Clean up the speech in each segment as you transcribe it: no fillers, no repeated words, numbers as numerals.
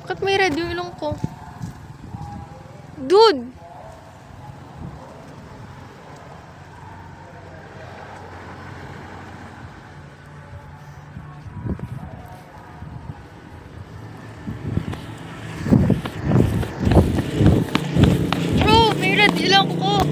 Bakit may red yung ilong ko? Dude! Bro, may red ilong ko!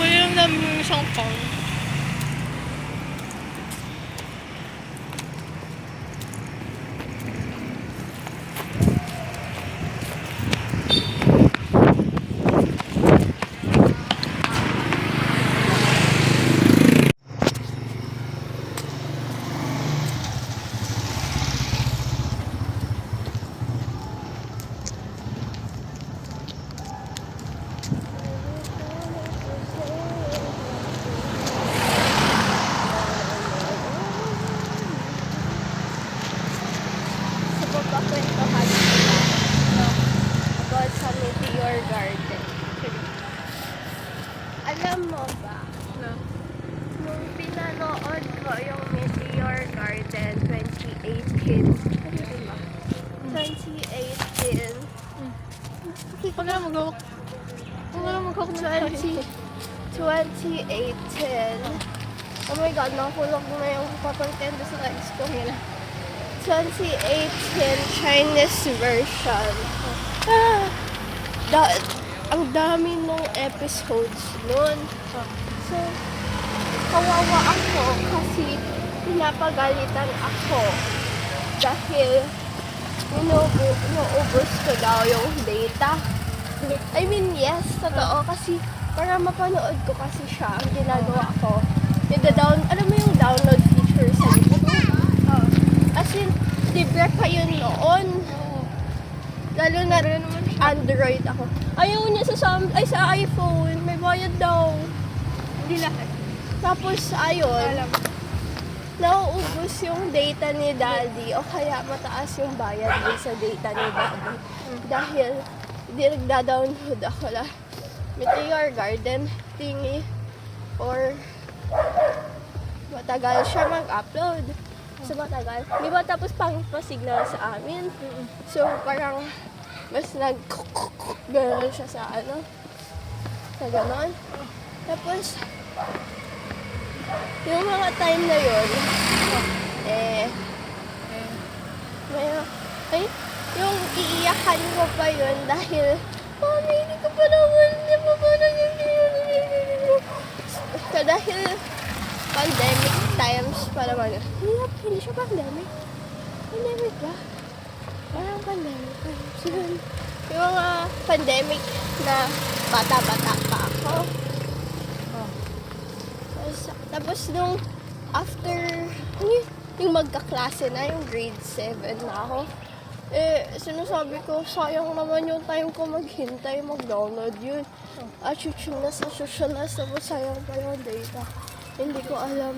Kuya lang namin yung isang pound. Pagkakwentuhan sila about sa Meteor Garden. Alam mo ba, nung pinanood ko yung Meteor Garden 2018, ano diba? 2018, Huwag na mag-hawak. Huwag na mag-hawak na 2018, oh my god, nakulog na yung patong-tendo sa legs ko nila. 2018 Chinese version. Ang dami nung episodes nun. So, kawawa ako kasi pinapagalitan ako dahil inuubos ko daw yung data. I mean, yes, totoo kasi para mapanood ko kasi siya, ang ginagawa ko, alam mo yung download feature sa YouTube? As in, libre pa yun noon. Lalo na rin Android ako. Ayaw niya sa iPhone. May bayad daw. Hindi lahat. Tapos, ayun. Nauubos yung data ni Daddy o kaya mataas yung bayad din sa data ni Daddy. Dahil, hindi nagda-download ako la Meteor Garden thingy or matagal siya mag-upload. So matagal. Di ba tapos pangit pa signal sa amin? So parang mas gano'n siya sa sa gano'n. Tapos yung mga time na yun, yung iiyakan ko pa yun dahil Mami, hindi ko pa naman, hindi mo pa so dahil pandemic times pa naman yun. Hindi siya pandemic. Pandemic ba? Parang pandemic times yun. Yung mga pandemic na bata-bata pa ako. Tapos nung after, yung magkaklase na, yung grade 7 na ako, sinasabi ko, sayang naman yung time ko maghintay, mag-download yun. At chuchunas, tapos sayang pa yung data. Hindi ko alam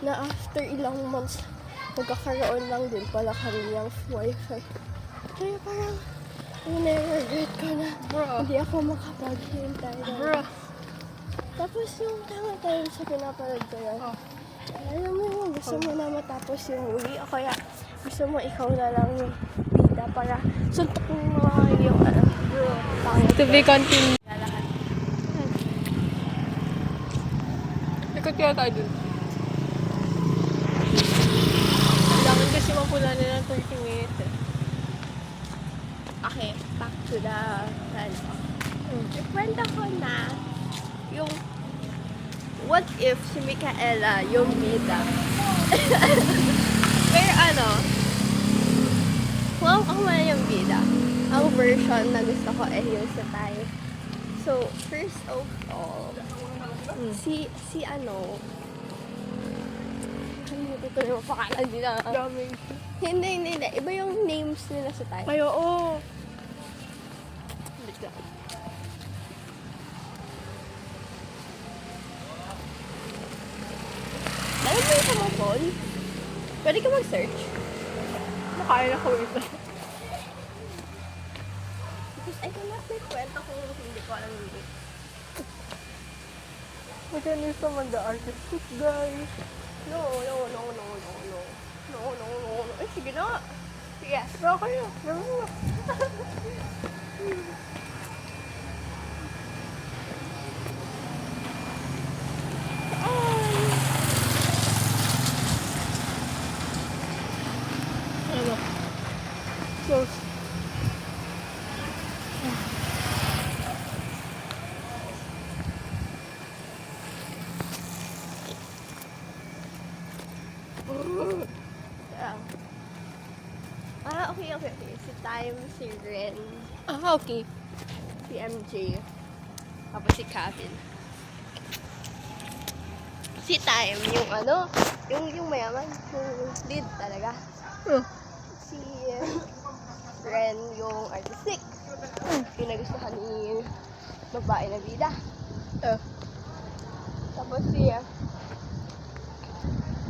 na after ilang months, magkakaroon lang din pala kami ng wifi. Kaya parang, regret ko na, hindi ako makapaghintay. Bro. Tapos yung time sa pinapanood ko yun, alam mo yung gusto mo na matapos yung movie, o kaya gusto mo ikaw na lang yung bida para suntok mo yung bro, pangit. To be continued. Ikot kaya tayo dun. 30 minutes eh. Okay, back to the Ikwenta ko na yung what if si Micaela yung bida. Pero ano, kung ako man yung bida, ang version na gusto ko eh yung sa Thai. So, first of all, si ano, hindi ko na mapakalan nila. Daming. Hindi. Iba yung names nila sa Thai. Ay, oo. Bigla. Alam mo yung sa mga phone? Pwede ka mag-search. Makain ako ito. Because I cannot may kwento kung hindi ko alam yung name. Magaling sa mga artist, guys. No. Ay, sige na. Sige. Pero kayo. Gawin mo. Ano? Close. Okay. Si Time, si Ren, Ah, okay. si MJ, tapos si Kevin. Si Time, yung ano, yung mayaman, yung lead talaga. Si Ren, yung artistic. Yung nagustuhan ni babae na bida. Tapos si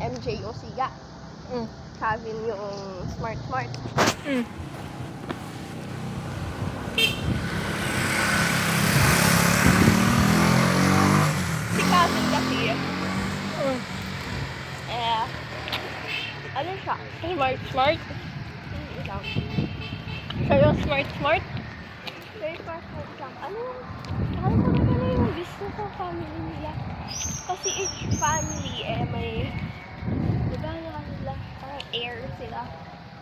MJ yung siga. Kevin yung smart. Si Kevin kasi, ano siya? Smart. Isang. Siya yung smart. Very smart siya. Ano talaga yung gusto ko family nila. Kasi each family may, diba ano kanila, parang air sila.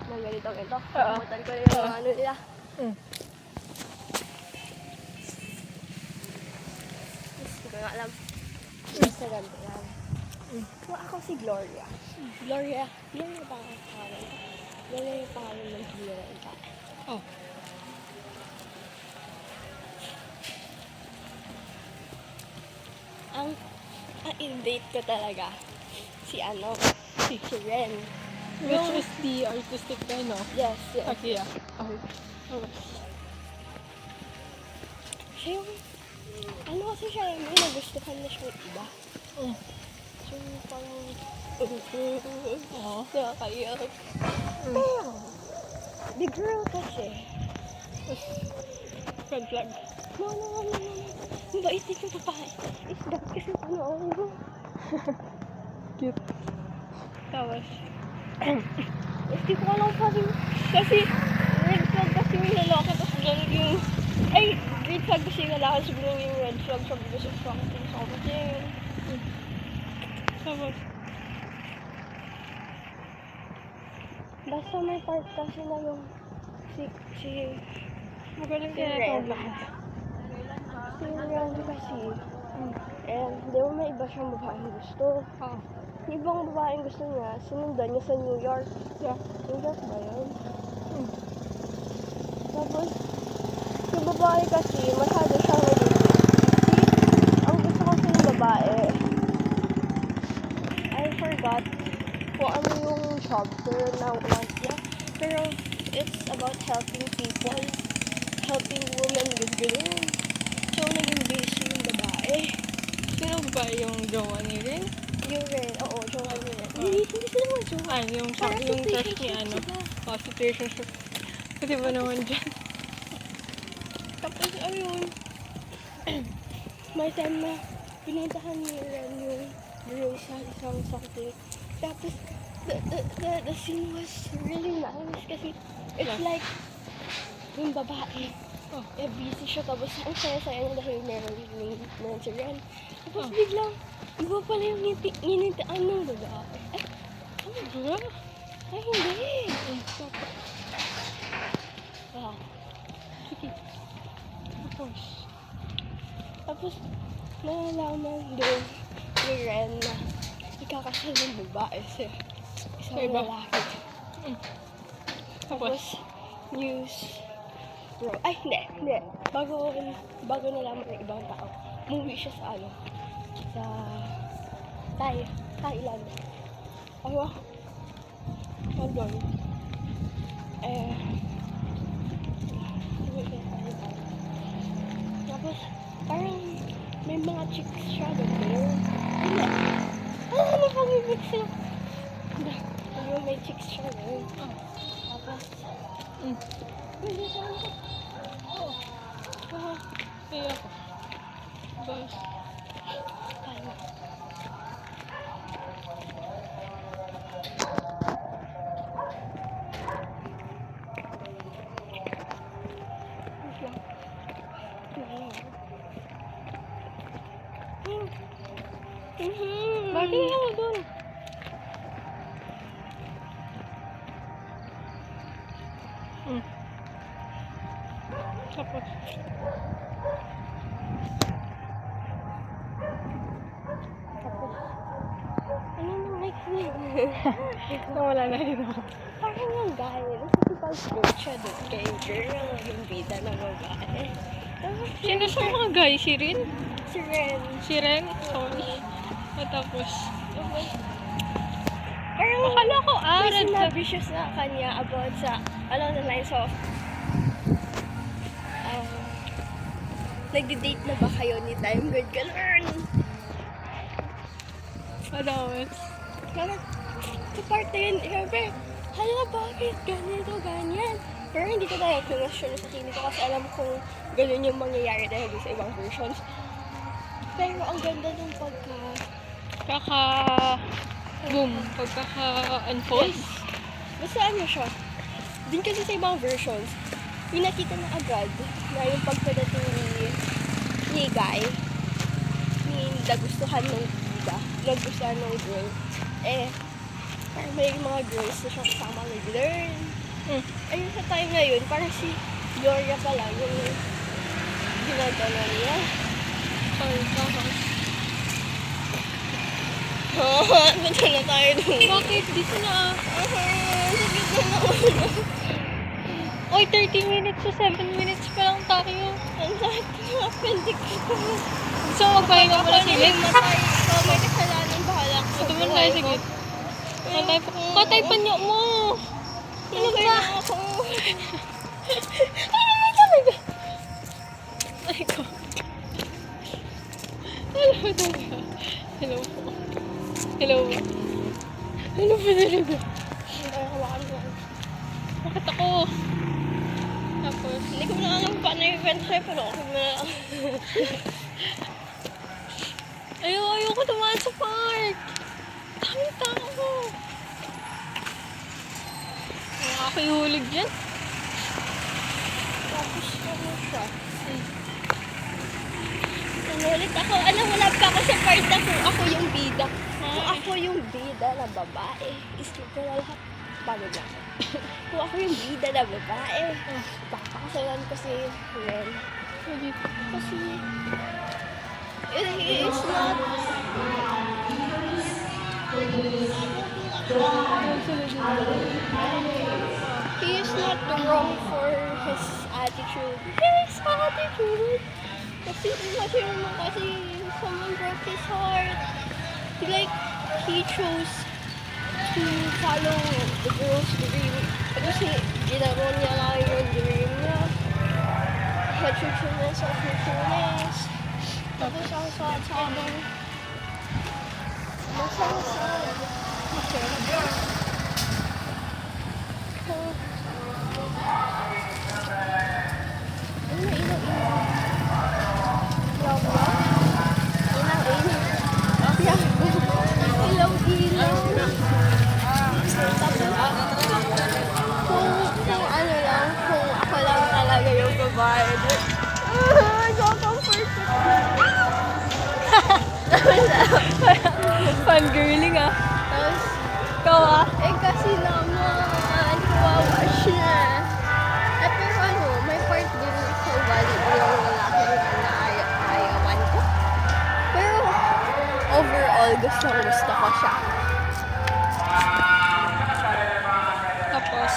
Na ganito. Kamutan ko yung mga ano nila. Hindi ko nga alam. Basta ganito lang. So, ako si Gloria. Gloria, yan yung pangalan. Yan yung pangalan ng Gloria. Oh. Ang in-date ko talaga si Ren. Which is the artistic guy, no? Yes. Okay, yeah. Siya yung, kasi siya yung may nagustuhan na siya yung iba. So, parang, nakakaiyak. Pero, the girl kasi, Red flag. no. Mabait din yung babae. Is that kasi ano? Cute. Tapos, Hindi ko alam kasi red flag kasi yung lalaki, tapos ganun yung, red flag kasi yung lalaki, siguro yung red flag, sabi ko sa something. tapos, Basta may part kasi na yung si magaling Si kaya Ren. itong lahat. Ren kasi, di ba may iba siyang babaeng gusto. Oh. Yung ibang babaeng gusto niya, sinundan niya sa New York. Yeah. New York ba yun? Tapos, yung babae kasi, masyado siyang ang gusto kasi ng babae, I forgot kung ano yung job, pero na-want niya. Pero, it's about helping people, helping women with ganun. So, naging busy yung babae. Sino ba yung jowa ni Rin? Yung Ren, oo, jowa niya. Hindi sila mga jowa. Ay, yung Parang crush ni situationship ano. sila. Oh, situationship. Pwede ba naman dyan? Tapos, ayun, may time na pinuntahan ni Ren yung girl sa isang sakit. Tapos, the scene was really nice kasi it's like, yung babae, busy siya. Tapos, ang saya-saya niya dahil meron si Ren. Tapos, biglang, iba pala yung nginitian ng babae. Ano ba? Ay, hindi. Ah. Sige. Tapos, nalalaman doon ni Ren na ikakasal ng babae sa isang Sa iba? lalaki. Tapos, news, bro. Ay, hindi. Bago nalaman ng ibang tao, umuwi siya sa sa Thailand. Ano? Hanggang, umuwi siya sa Thailand. Tapos, parang may mga chicks siya doon. Hindi. Ano pang ibig siya? Hindi. May chicks siya doon. Tapos, hindi siya ano. Kaya ako. Bas. Kaya. Bakit ako doon? Tapos. Ano nang next week? Nawala na rin ako. Parang yung guy, nakikipag-flirt siya doon kay girl, yung bida ng babae. Tapos, Sino sa mga guys? Si Rin? si Ren. Si Ren? Sorry. Tapos. Parang Akala ko may red sinabi siya sa kanya about sa, along the lines of, nag-date na ba kayo ni Time Good? Ganun! Allowance. Parang, sa parte yun, sabi, hala, bakit ganito, ganyan? Pero hindi ko tayo pinasyon sa tingin ko kasi alam kong ganun yung mangyayari dahil sa ibang versions. Pero ang ganda ng Boom. Pagkaka-unfold. Basta ano siya, din kasi sa ibang versions, pinakita na agad na yung pagpadating ni guy, ni nagustuhan ng bida, nagustuhan ng girl, parang may mga girls na siya kasama nag-learn. Ayun sa time na yun, parang si Gloria pala yung ginagano niya. Punta na tayo dun. Bakit? Dito na. Sakit na naman. Oy, 30 minutes to 7 minutes pa lang tayo. Ang sakit ng appendix ko. Gusto mo magpahinga mo na sige? May kasalanan bahala ko sa Ito mo na buhay tayo, sige. ko. Katay pa niyo mo. Ano ba na ako? Ay ko. Hello talaga. Hello po. Hello po. Hello po talaga. Ay, hawakan mo. Bakit ako? Tapos, Hindi ko na alam paano yung event sa'yo, pero okay na. ayoko dumaan sa park. Daming tao. Wala ako ihulog dyan. Tapos ano siya? Nanulit ako. Alam, wala pa ako sa part na kung ako yung bida. Kung ako yung bida na babae, isip ko na lahat. Paano ba? Kung ako yung bida na babae, papakasalan ko si Ren. Kasi, he is not... He is not wrong for his attitude. His attitude! Kasi naman kasi someone broke his heart. He chose to follow the girl's dream. Kasi ginaro niya lang yung dream niya. He had truthfulness of truthfulness. Tapos ang sad-sad. Masaya-sad. Fangirling ah. gustong gusto ko siya. Tapos,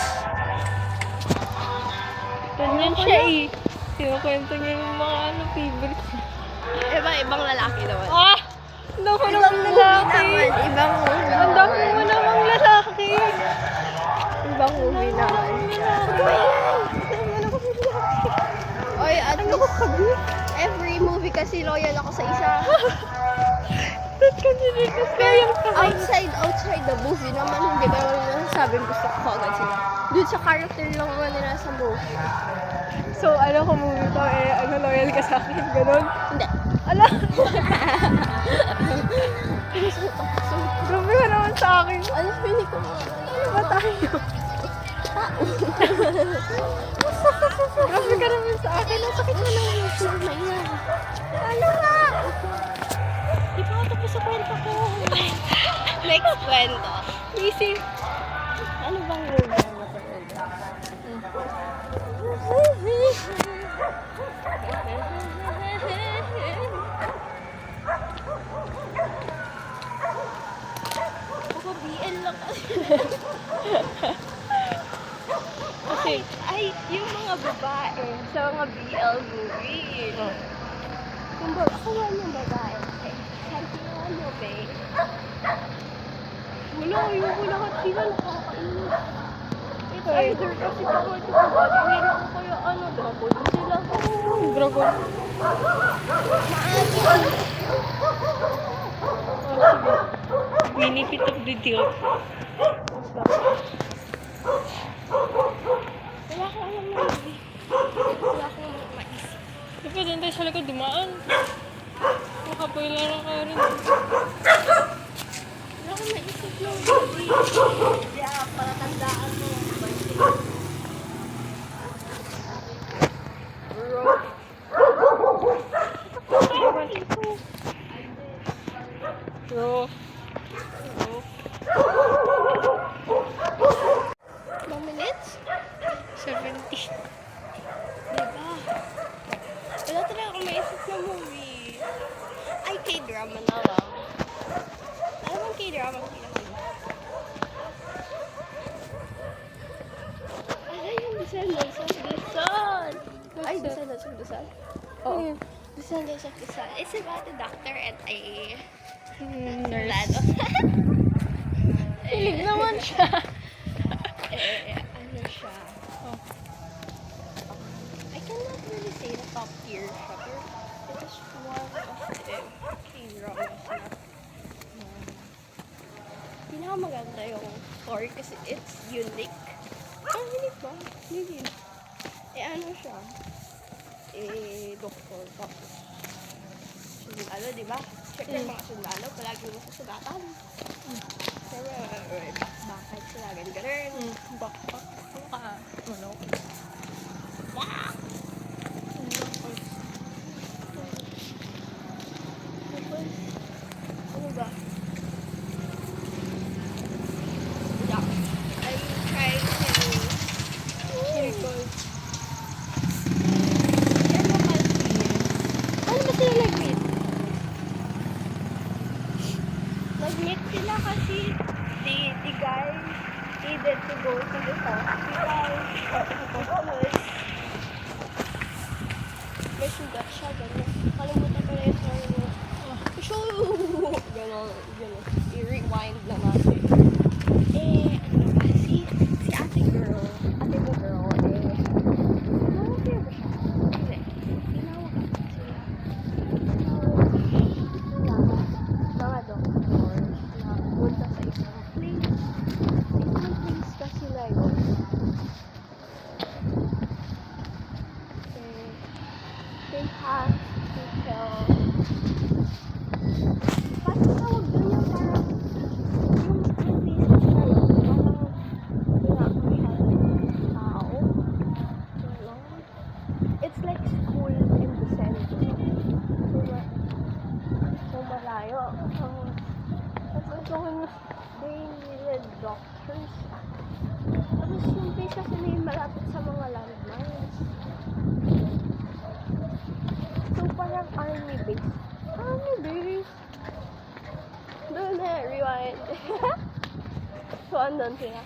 ganyan siya eh. Kinukwento niya yung mga favorite niya. Ibang lalaki naman. Ah! Ang dami Ibang namang movie lalaki. naman. Ibang movie. Ang dami mo namang lalaki. Ibang movie naman. Oy, at least, every movie kasi loyal ako sa isa. Ba't kasi dito kaya ka? Outside the movie naman, hindi ba naman nasasabing gusto ko agad sila. Doon sa character lang naman nila sa movie. So, ano kung movie to loyal ka sa akin? Ganon? Hindi. Ala! So, Grabe ka naman sa akin. alam mo, hindi ko Ano ba tayo? Grabe ka naman sa akin. Nasakit na naman yung na yan. Ano nga? Di pa ako tapos sa kwento ko. Next kwento. Easy. Ano bang movie ang mapanood? Ako BL lang kasi. Kasi, Ay, yung mga babae sa mga BL movie. Kung ba, ako nga yung babae. Kahit yung ano, babe. wala, ayoko lahat sila nakakainis. It's either kasi kapag ito ko ba, hindi ko kaya ano, dragon sila. Dragon. Benefit of the doubt. Wala ko alam na movie. Wala ko maisip. Dapat doon tayo sa likod dumaan. Makapoilan ka rin. Wala ko maisip ng movie. Kaya, palatandaan mo. Bro. Ilang minutes? 70. Diba? Wala talaga akong maisip na movie. Ay, K-drama na lang. Alam mo K-drama ang pinaka. Ano yung Descendants of the Sun? Ay, Descendants of the Sun? Oo. Descendants of the Sun. It's about a doctor and a Nurse. lado. Hilig naman siya. Ano siya? Oh. I cannot really say the top tier siya, pero it is one of the K-dramas na pinakamaganda yung story kasi it's unique. Unique ba? Hindi. Ano siya? Doktor. Tapos, sundalo, di ba? Siyempre, mga sundalo, palagi mo sa sugatan. Pero, bakit sila ganun? Bakpak. Manok. Ano ba? Yeah. I try to... Recall. Ano kasi? Ano ba sila nag-meet? Nag-meet sila kasi the guy needed to go to the hospital. Tapos, may sugat siya, gano'n. Kalimutan ko na yung story mo. Gano'n. I-rewind na natin. Ano ba? Si ate girl, ate mo girl, nawag ba siya? Hindi. Tinawag ako sila. Mga doctors na punta sa isang place. Isang place kasi na yun. They have to tell. Paano tawag doon yung parang yung place na yun? Parang pinakamahan tao. Ganon. It's like school in the center. So malayo. They needed doctors. Tapos yung place kasi may malapit sa mga landmines. So parang army base. Army base? The So, andun sila.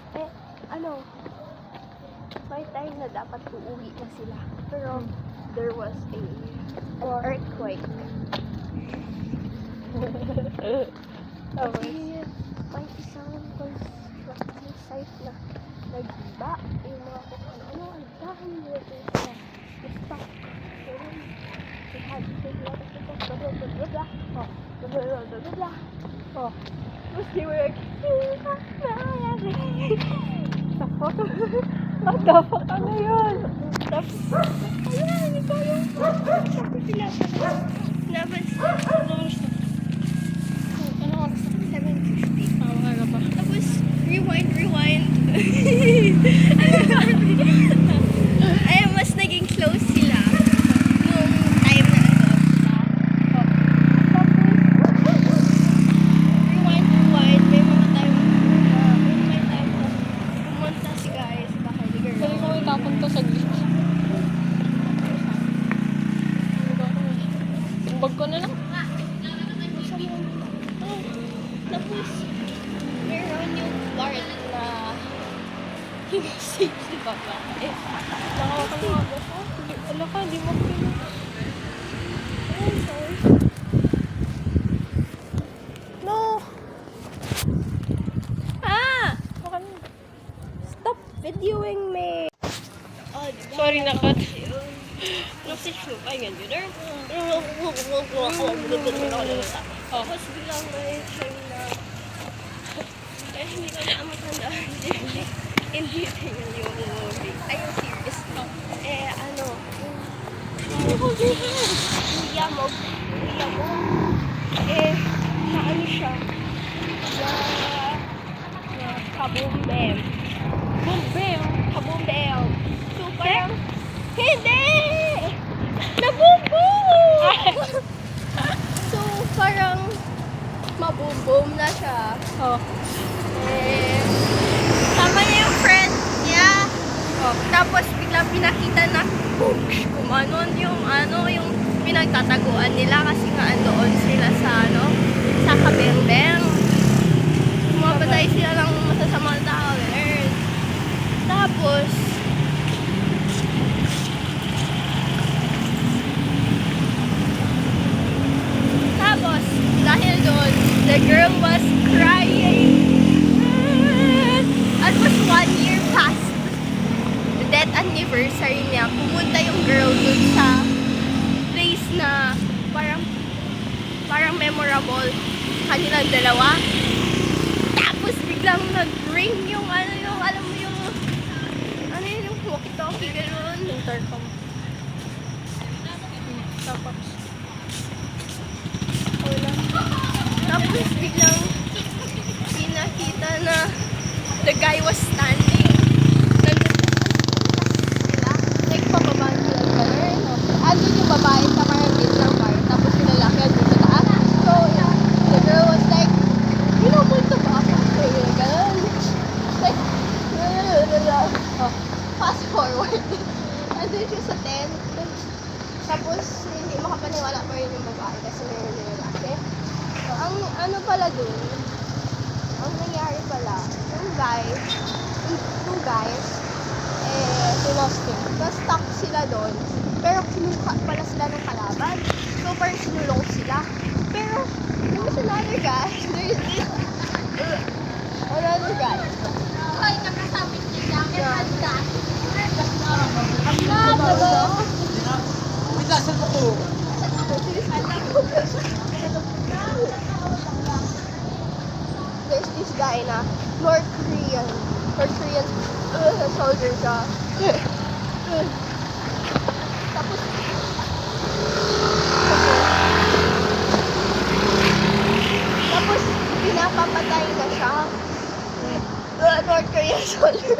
May time na dapat uuwi na sila. Pero, there was an earthquake. Tapos, May isang construction site na nagba. Yung mga kung ano, ang dahil nila sila. Stuck. So, they had to let us go. Blah, blah, blah, blah. Oh, blah, blah, blah, blah, blah. Oh. Tapos they were like, what the fuck? Ano yun? tapos, ayan, ikaw yung tapos sila. Tapos, Ano oras na? 7:50. Tama na ba? Tapos, rewind. Ay, mas naging close sila nung time na ano. Tapos, rewind. May mga time na pumunta si guys, bahay ni girl. Pwede ko itapon to sa gilid. Yung bag ko na lang. Tapos, meron yung part na hinasave si Papa. Nakaka mga basa. Wala ka, di mo pino. Ay, sorry. No! Baka na. Stop videoing me! Oh, Sorry, nakat. Message mo pa, ganyan yun. Oh. Tapos bilang may time na hindi ko na matanda. Hindi tingnan yung movie. Ay, yung series. Kuya mo. Na ano siya? Na kabumbem. Bumbem. Kabumbem. So, parang, hindi! Nabuboom! So, parang, mabuboom na siya. Oh. Tama niya yung friend niya. Tapos biglang pinakita na kumanon yung yung pinagtataguan nila kasi nga andoon sila sa sa kabembeng. Mapatay sila ng masasamang tao. Tapos dahil doon, the girl was crying. It was 1 year past the death anniversary niya. Pumunta yung girl dun sa place na parang memorable kanilang dalawa. Tapos biglang nag-ring yung alam mo yung yung walkie-talkie gano'n. Intercom. Tapos. Wala. Tapos biglang pinakita na the guy was standing. Sila. Like, pababa sila sa bar. Andun yung babae sa parang gate ng bar. Tapos yung lalaki andun sa taas. So, the girl was like, pinumulto ba ako? Ganun. Like, fast forward. Andun siya sa tent. Tapos, hindi makapaniwala pa rin yung babae kasi meron yung lalaki. So, ang pala dun, ang nangyari pala, yung two guys, na-stuck sila doon. Pero kinuha pala sila ng kalaban. So, parang sinulong sila. Pero, there's another guy. Another guy. Hoy, nakasabit niya siya. There's this guy na North Korean soldier siya. Tapos pinapapatay na siya. North Korean soldier.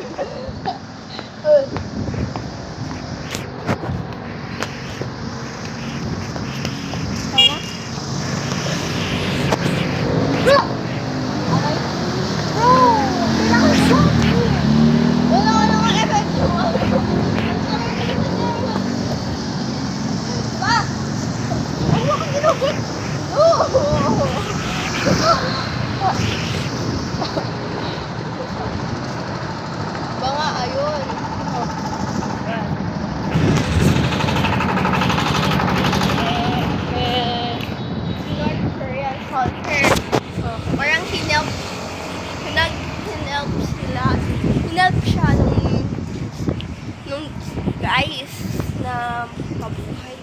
guys na mabuhay,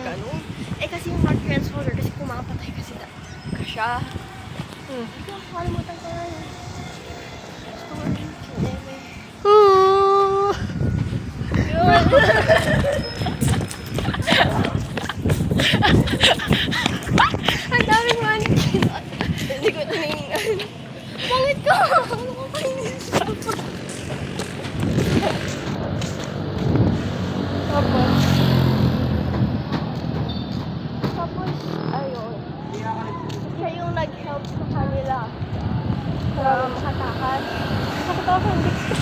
ganun. Eh kasi yung North Korean soldier, kasi pumapatay kasi ka siya. Hindi ko makakalimutan ko na yun. Story, kineme. Yun. Ang daming mannequin. Hindi ko tinignan. Bakit ka? Nakakainis ako. Tapos, ayun. Siya yung nag-help sa kanila. Sa makatakas. Makatakas, hindi ko.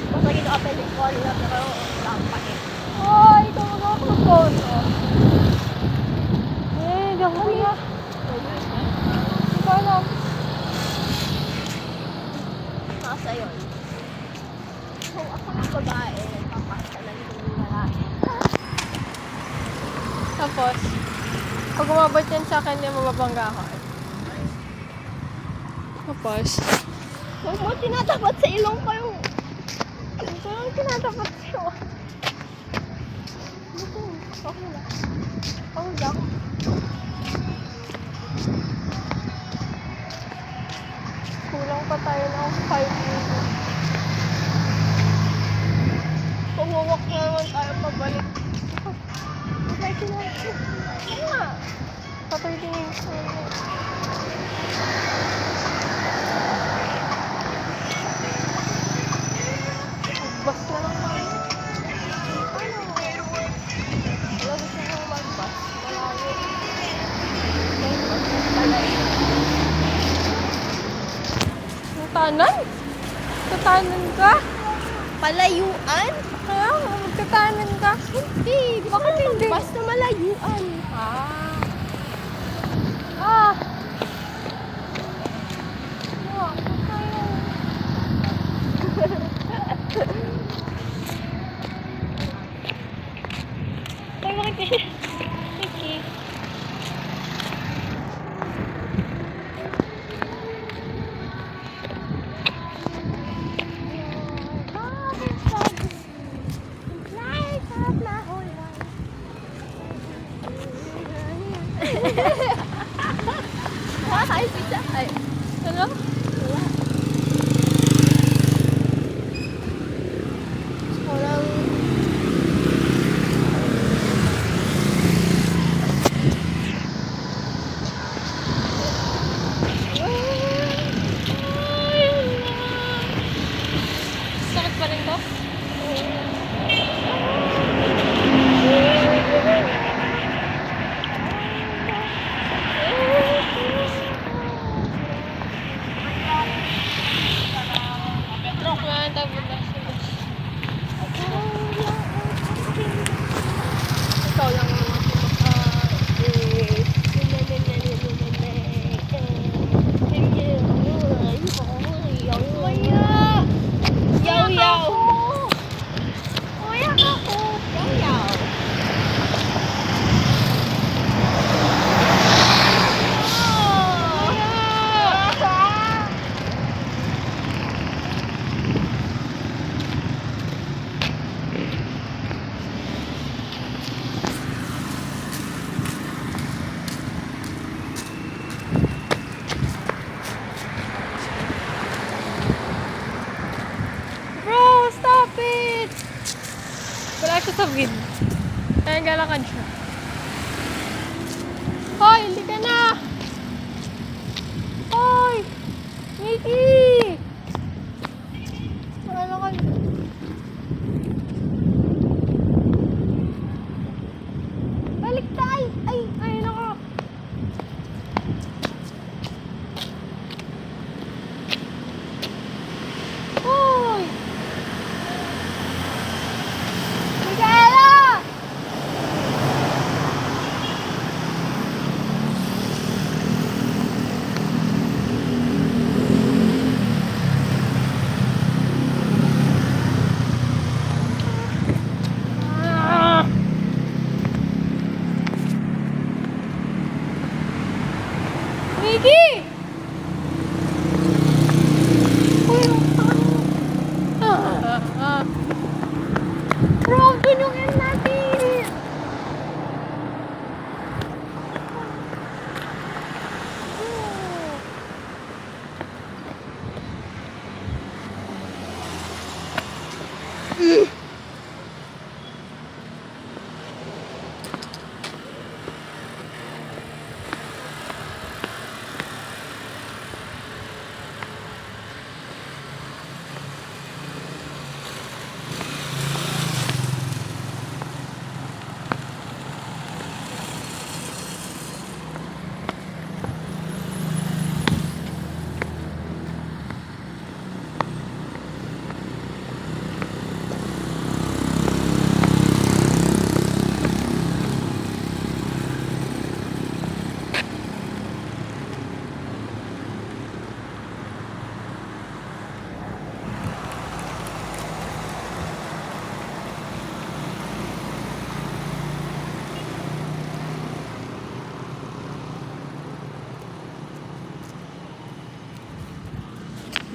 Basta ginapelik ko nila, pero lampak eh. Ay, ito magkakakono. Di ako kaya. Hindi ko alam. Nasa yun. Kung ako ng babae, nagpapasta lang yung lalaki. Tapos, pag umabot yan sa akin, hindi mababangga ako. Tapos, Huwag mo tinatapat sa ilong ko yung... Yung tinatapat siya. Okay lang. Okay lang. kulang pa tayo ng 5 minutes. Pumawak na naman tayo pabalik. Okay, sinabi. Ano nga? Pa 30 minutes na yun. Bus na lang tayo. Ano? Wala gusto mo mag-bus. Malayo. Ang tanan? Tatanan ka? Palayuan? Kaya, magtatanan ka? Hindi. Bakit hindi? Bus na malayuan. Ah! Ay, bakit? Okay. Ay, pizza. Ay. Ano? Wala. Walang... Sakit pa rin to? Wala, tapos na. Ikaw lang naman Yaw yaw. Uyak ako. Yaw yaw. Bro, stop it! Wala siya sa vid. Kaya galakad siya. Hoy, hindi ka na! Hoy! Nikki! Wala ka. Balik tayo! Ay, ayun ako. Hoy! Micaela!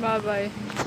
Bye-bye.